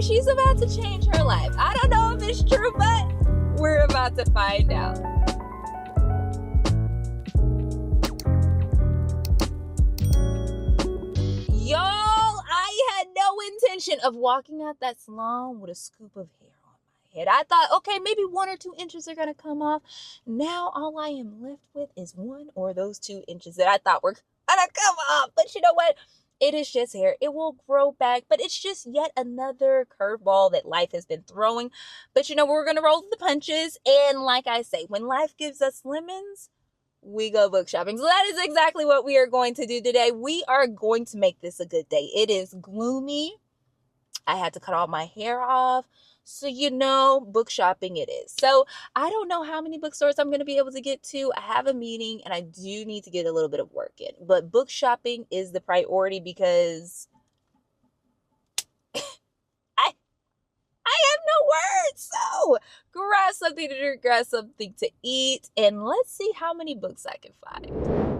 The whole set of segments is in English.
where she's about to change her life. I don't know if it's true, but we're about to find out. Y'all, I had no intention of walking out that salon with a scoop of hair on my head. I thought, okay, maybe 1 or 2 inches are going to come off. Now all I am left with is 1 or those 2 inches that I thought were going to come off. But you know what? It is just hair. It will grow back, but it's just yet another curveball that life has been throwing. But you know, we're going to roll the punches. And like I say, when life gives us lemons, we go book shopping. So that is exactly what we are going to do today. We are going to make this a good day. It is gloomy. I had to cut all my hair off. So, you know, book shopping it is. So I don't know how many bookstores I'm going to be able to get to. I have a meeting and I do need to get a little bit of work in. But book shopping is the priority because I have no words. So grab something to drink, grab something to eat, and let's see how many books I can find.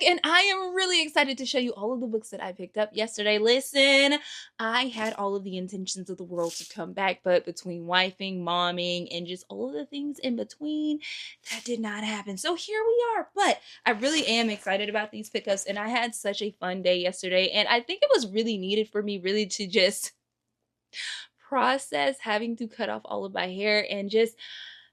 and I am really excited to show you all of the books that I picked up yesterday. Listen, I had all of the intentions of the world to come back, but between wifing, momming, and just all of the things in between, that did not happen. So here we are. But I really am excited about these pickups, and I had such a fun day yesterday, and I think it was really needed for me really to just process having to cut off all of my hair, and just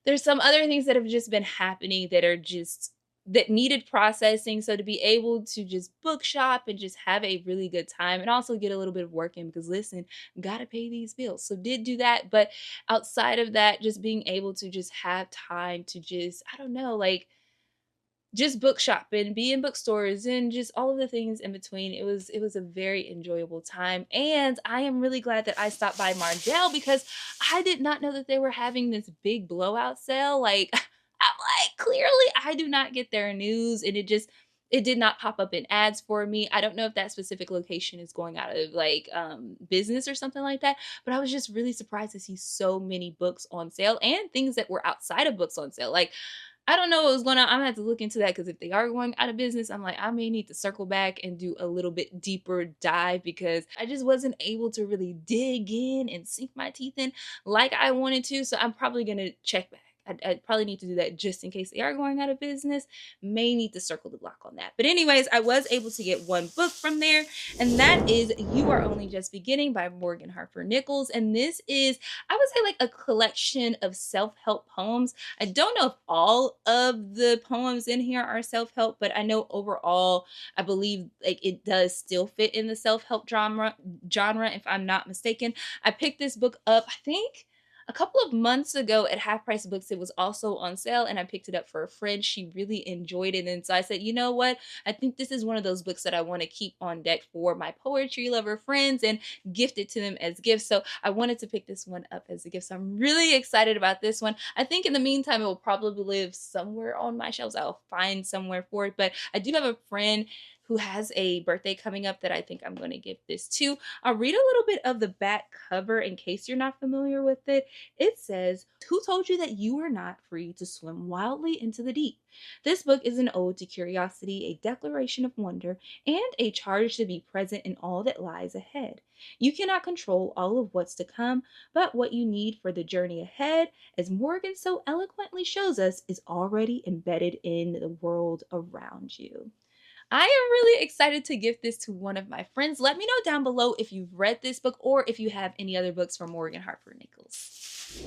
there's some other things that have just been happening that are just that needed processing. So to be able to just book shop and just have a really good time and also get a little bit of work in, because listen, gotta pay these bills. So did do that. But outside of that, just being able to just have time to just, I don't know, like just book shop and be in bookstores and just all of the things in between. It was a very enjoyable time. And I am really glad that I stopped by Mardel, because I did not know that they were having this big blowout sale. Like, I'm like, clearly I do not get their news, and it did not pop up in ads for me. I don't know if that specific location is going out of like business or something like that, but I was just really surprised to see so many books on sale and things that were outside of books on sale. Like, I don't know what was going on. I'm gonna have to look into that, because if they are going out of business, I'm like, I may need to circle back and do a little bit deeper dive, because I just wasn't able to really dig in and sink my teeth in like I wanted to. So I'm probably gonna check back. I probably need to do that just in case they are going out of business. May need to circle the block on that. But anyways, I was able to get one book from there, and that is You Are Only Just Beginning by Morgan Harper Nichols. And this is, I would say, like a collection of self-help poems. I don't know if all of the poems in here are self-help, but I know overall, I believe like it does still fit in the self-help genre, if I'm not mistaken. I picked this book up, I think, a couple of months ago at Half Price Books. It was also on sale, and I picked it up for a friend. She really enjoyed it, and so I said, you know what? I think this is one of those books that I want to keep on deck for my poetry lover friends and gift it to them as gifts. So I wanted to pick this one up as a gift. So I'm really excited about this one. I think in the meantime, it will probably live somewhere on my shelves. I'll find somewhere for it, but I do have a friend who has a birthday coming up that I think I'm going to give this to. I'll read a little bit of the back cover in case you're not familiar with it. It says, "Who told you that you are not free to swim wildly into the deep? This book is an ode to curiosity, a declaration of wonder, and a charge to be present in all that lies ahead. You cannot control all of what's to come, but what you need for the journey ahead, as Morgan so eloquently shows us, is already embedded in the world around you." I am really excited to gift this to one of my friends. Let me know down below if you've read this book or if you have any other books from Morgan Harper Nichols.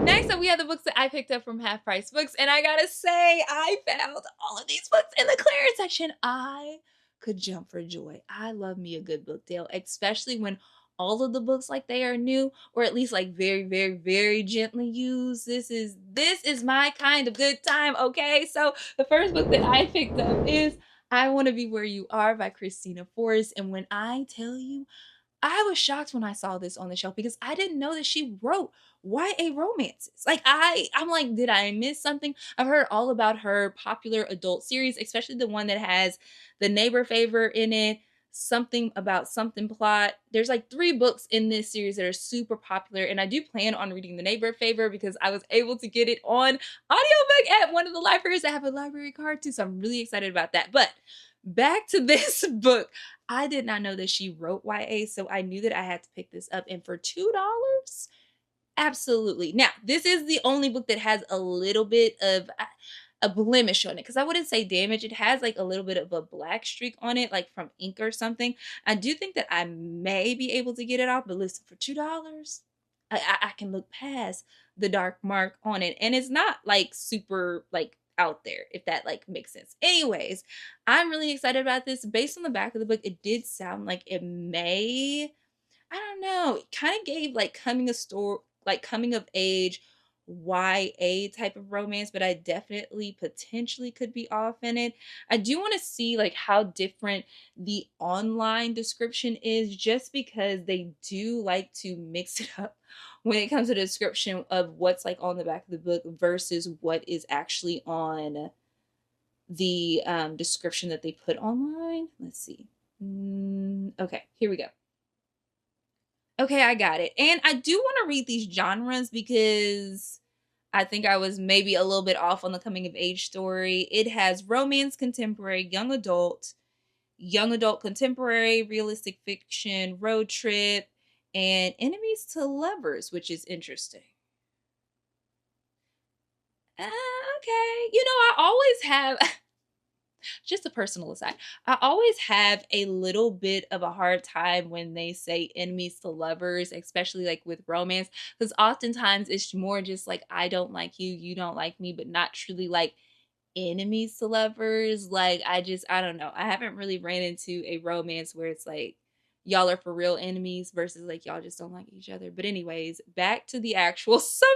Next up, we have the books that I picked up from Half Price Books, and I gotta say, I found all of these books in the clearance section. I could jump for joy. I love me a good book deal, especially when all of the books like they are new, or at least like very, very, very gently used. This is my kind of good time, okay? So the first book that I picked up is I Want to Be Where You Are by Kristina Forrest. And when I tell you, I was shocked when I saw this on the shelf, because I didn't know that she wrote YA romances. Like I'm like, did I miss something? I've heard all about her popular adult series, especially the one that has the neighbor favor in it, something about something plot. There's like 3 books in this series that are super popular, and I do plan on reading the neighbor favor because I was able to get it on audiobook at one of the libraries that have a library card too. So I'm really excited about that. But back to this book. I did not know that she wrote YA, so I knew that I had to pick this up. And for $2, absolutely. Now, this is the only book that has a little bit of a blemish on it, because I wouldn't say damage. It has like a little bit of a black streak on it, like from ink or something. I do think that I may be able to get it off, but listen, for $2, I can look past the dark mark on it, and it's not like super like out there, if that like makes sense. Anyways, I'm really excited about this. Based on the back of the book, it did sound like it may, I don't know, it kind of gave like coming of age YA type of romance, but I definitely potentially could be off in it. I do want to see like how different the online description is, just because they do like to mix it up when it comes to the description of what's like on the back of the book versus what is actually on the description that they put online. Let's see. Okay, here we go. Okay, I got it. And I do want to read these genres because I think I was maybe a little bit off on the coming of age story. It has romance, contemporary, young adult contemporary, realistic fiction, road trip, and enemies to lovers, which is interesting. Okay. You know, I always have, just a personal aside, I always have a little bit of a hard time when they say enemies to lovers, especially like with romance, because oftentimes it's more just like, I don't like you, you don't like me, but not truly like enemies to lovers. Like, I don't know. I haven't really ran into a romance where it's like y'all are for real enemies versus like y'all just don't like each other. But anyways, back to the actual summary.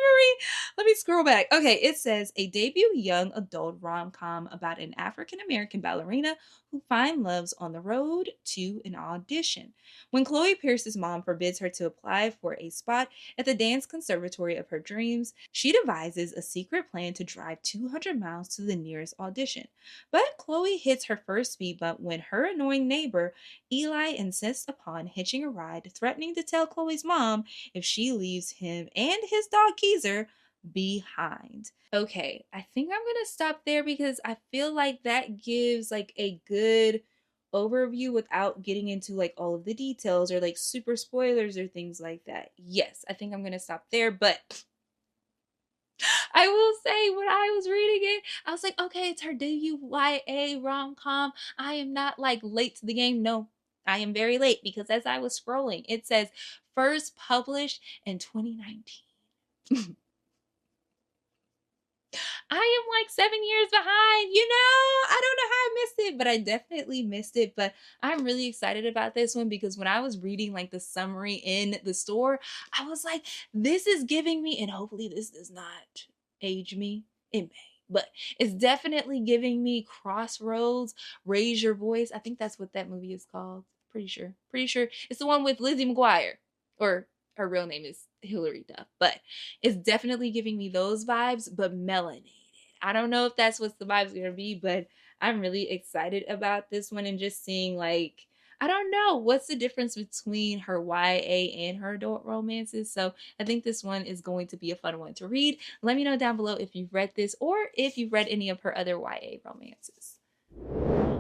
Let me scroll back. Okay, it says a debut young adult rom-com about an African-American ballerina who finds loves on the road to an audition. When Chloe Pierce's mom forbids her to apply for a spot at the dance conservatory of her dreams, she devises a secret plan to drive 200 miles to the nearest audition. But Chloe hits her first speed bump when her annoying neighbor, Eli, insists upon hitching a ride, threatening to tell Chloe's mom if she leaves him and his dog Keezer behind. Okay, I think I'm gonna stop there because I feel like that gives like a good overview without getting into like all of the details or like super spoilers or things like that. Yes, I think I'm gonna stop there, but I will say when I was reading it, I was like, okay, it's her debut YA rom-com. I am not like late to the game. No, I am very late because as I was scrolling, it says first published in 2019. I am like 7 years behind. You know, I don't know how I missed it, but I definitely missed it. But I'm really excited about this one because when I was reading like the summary in the store, I was like, this is giving me, and hopefully this does not age me. It may. But it's definitely giving me Crossroads, Raise Your Voice. I think that's what that movie is called. Pretty sure. Pretty sure. It's the one with Lizzie McGuire. Or her real name is Hilary Duff. But it's definitely giving me those vibes, but melanated. I don't know if that's what the vibe's gonna be, but I'm really excited about this one and just seeing like I don't know what's the difference between her YA and her adult romances. So I think this one is going to be a fun one to read. Let me know down below if you've read this or if you've read any of her other YA romances.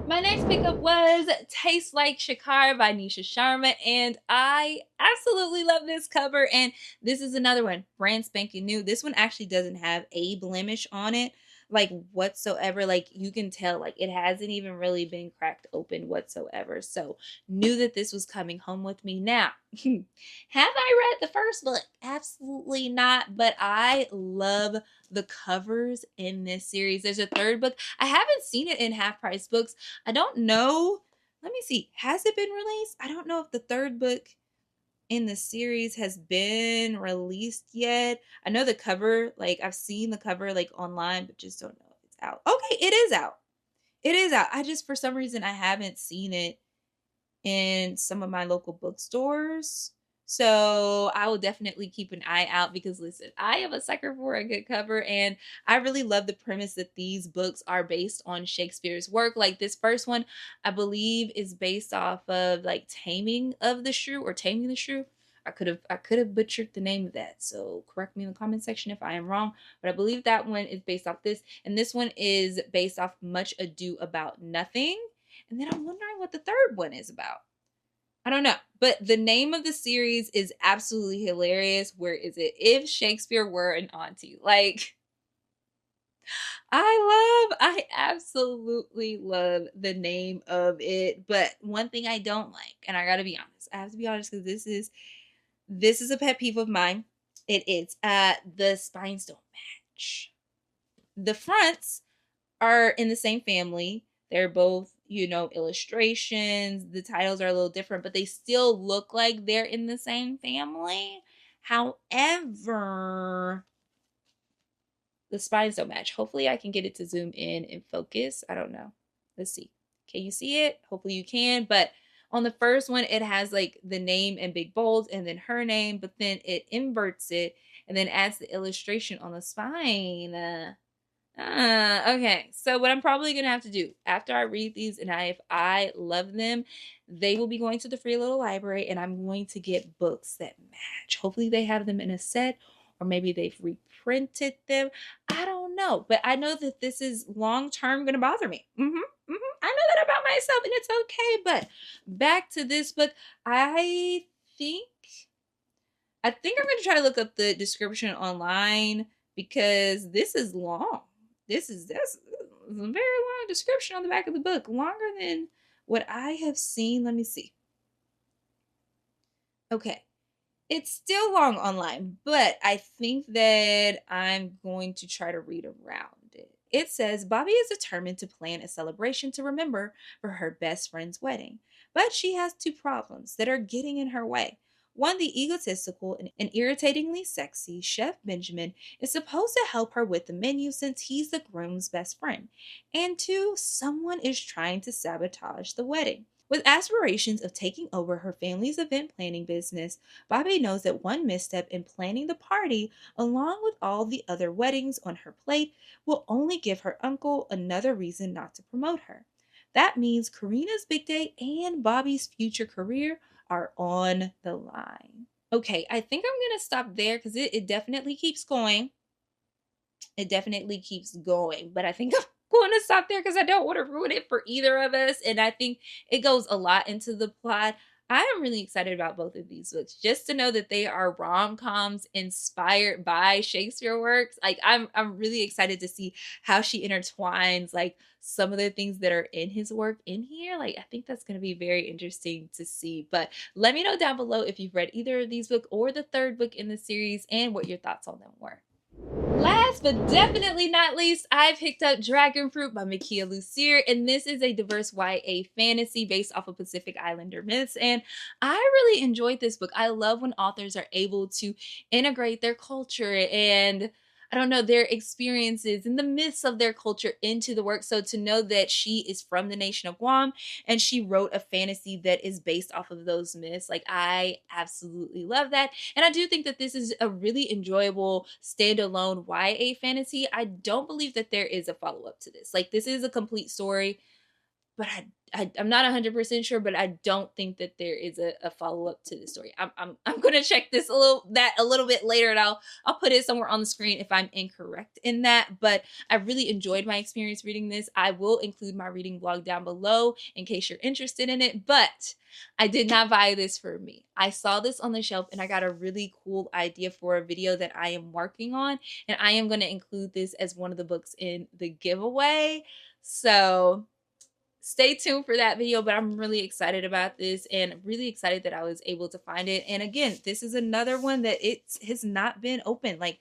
My next pickup was Taste Like Shakkar by Nisha Sharma, and I absolutely love this cover. And this is another one, brand spanking new. This one actually doesn't have a blemish on it, like whatsoever. Like you can tell, like it hasn't even really been cracked open whatsoever. So knew that this was coming home with me. Now, have I read the first book? Absolutely not, but I love the covers in this series. There's a third book. I haven't seen it in half price books. I don't know. Let me see. Has it been released? I don't know if the third book in the series has been released yet. I know the cover, like I've seen the cover like online, but just don't know if it's out. Okay, it is out. It is out. I just for some reason I haven't seen it in some of my local bookstores. So I will definitely keep an eye out because listen, I am a sucker for a good cover and I really love the premise that these books are based on Shakespeare's work. Like this first one, I believe is based off of like Taming of the Shrew or Taming the Shrew. I could have butchered the name of that. So correct me in the comment section if I am wrong. But I believe that one is based off this. And this one is based off Much Ado About Nothing. And then I'm wondering what the third one is about. I don't know. But the name of the series is absolutely hilarious. Where is it? If Shakespeare Were an Auntie. Like, I absolutely love the name of it. But one thing I don't like, and I gotta be honest, I have to be honest because this is a pet peeve of mine. It is the spines don't match. The fronts are in the same family. They're both, you know, illustrations. The titles are a little different, but they still look like they're in the same family. However, the spines don't match. Hopefully I can get it to zoom in and focus. I don't know. Let's see. Can you see it? Hopefully you can. But on the first one, it has like the name in big bold and then her name, but then it inverts it and then adds the illustration on the spine. Okay. So what I'm probably gonna have to do after I read these and if I love them, they will be going to the free little library and I'm going to get books that match. Hopefully they have them in a set or maybe they've printed them. I don't know, but I know that this is long-term going to bother me. I know that about myself, and it's okay. But back to this book, I think I'm going to try to look up the description online because this is long. That's a very long description on the back of the book, longer than what I have seen. Let me see. Okay. It's still long online, but I think that I'm going to try to read around it. It says Bobby is determined to plan a celebration to remember for her best friend's wedding, but she has two problems that are getting in her way. One, the egotistical and irritatingly sexy Chef Benjamin is supposed to help her with the menu since he's the groom's best friend. And two, someone is trying to sabotage the wedding. With aspirations of taking over her family's event planning business, Bobby knows that one misstep in planning the party, along with all the other weddings on her plate, will only give her uncle another reason not to promote her. That means Karina's big day and Bobby's future career are on the line. Okay, I think I'm going to stop there because it definitely keeps going. It definitely keeps going, but I think I'm going to stop there because I don't want to ruin it for either of us. And I think it goes a lot into the plot. I am really excited about both of these books just to know that they are rom-coms inspired by Shakespeare works. Like I'm really excited to see how she intertwines like some of the things that are in his work in here. Like I think that's going to be very interesting to see. But let me know down below if you've read either of these books or the third book in the series and what your thoughts on them were. Last but definitely not least, I picked up Dragonfruit by Makiia Lucier, and this is a diverse YA fantasy based off of Pacific Islander myths, and I really enjoyed this book. I love when authors are able to integrate their culture and I don't know, their experiences and the myths of their culture into the work. So to know that she is from the nation of Guam and she wrote a fantasy that is based off of those myths, like I absolutely love that. And I do think that this is a really enjoyable standalone YA fantasy. I don't believe that there is a follow-up to this. Like this is a complete story, but I'm not 100% sure, but I don't think that there is a follow-up to the story. I'm gonna check this a little bit later, and I'll put it somewhere on the screen if I'm incorrect in that. But I really enjoyed my experience reading this. I will include my reading blog down below in case you're interested in it. But I did not buy this for me. I saw this on the shelf and I got a really cool idea for a video that I am working on, and I am gonna include this as one of the books in the giveaway. So stay tuned for that video, but I'm really excited about this and really excited that I was able to find it. And again, this is another one that it has not been open. Like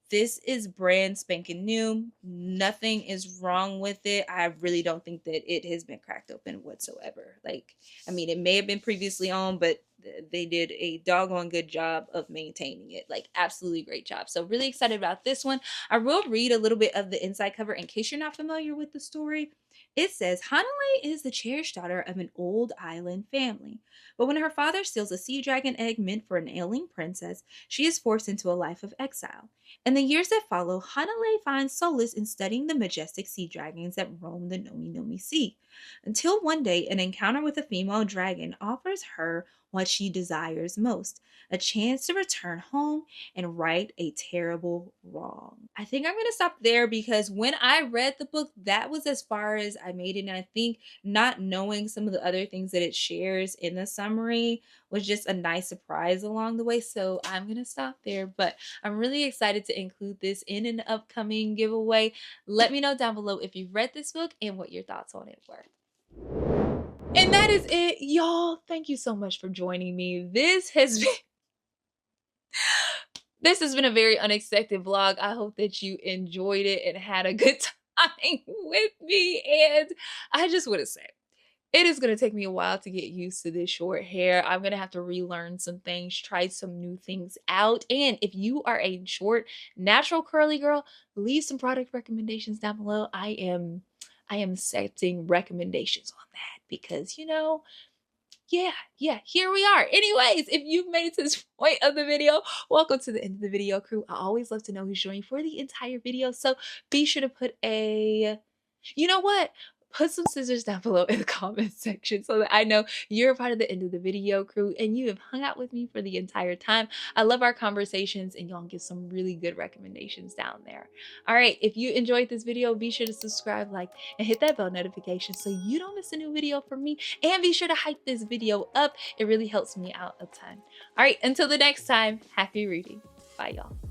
this is brand spanking new. Nothing is wrong with it. I really don't think that it has been cracked open whatsoever. Like, I mean, it may have been previously owned, but they did a doggone good job of maintaining it. Like, absolutely great job. So really excited about this one. I will read a little bit of the inside cover in case you're not familiar with the story. It says, Hanalei is the cherished daughter of an old island family. But when her father steals a sea dragon egg meant for an ailing princess, she is forced into a life of exile. In the years that follow, Hanalei finds solace in studying the majestic sea dragons that roam the Nomi Nomi Sea, until one day an encounter with a female dragon offers her what she desires most, a chance to return home and right a terrible wrong. I think I'm going to stop there because when I read the book, that was as far as I made it. And I think not knowing some of the other things that it shares in the summary was just a nice surprise along the way. So I'm going to stop there, but I'm really excited to include this in an upcoming giveaway. Let me know down below if you've read this book and what your thoughts on it were. And that is it, y'all. Thank you so much for joining me. This has been a very unexpected vlog. I hope that you enjoyed it and had a good time with me. And I just want to say, it is going to take me a while to get used to this short hair. I'm going to have to relearn some things, try some new things out. And if you are a short, natural curly girl, leave some product recommendations down below. I am setting recommendations on that because, you know, yeah, here we are. Anyways, if you've made it to this point of the video, welcome to the end of the video, crew. I always love to know who's joining for the entire video. So be sure to put a, you know what? put some scissors down below in the comment section so that I know you're a part of the End of the Video crew and you have hung out with me for the entire time. I love our conversations, and y'all give some really good recommendations down there. All right, if you enjoyed this video, be sure to subscribe, like, and hit that bell notification so you don't miss a new video from me. And be sure to hype this video up. It really helps me out a ton. All right, until the next time, happy reading. Bye, y'all.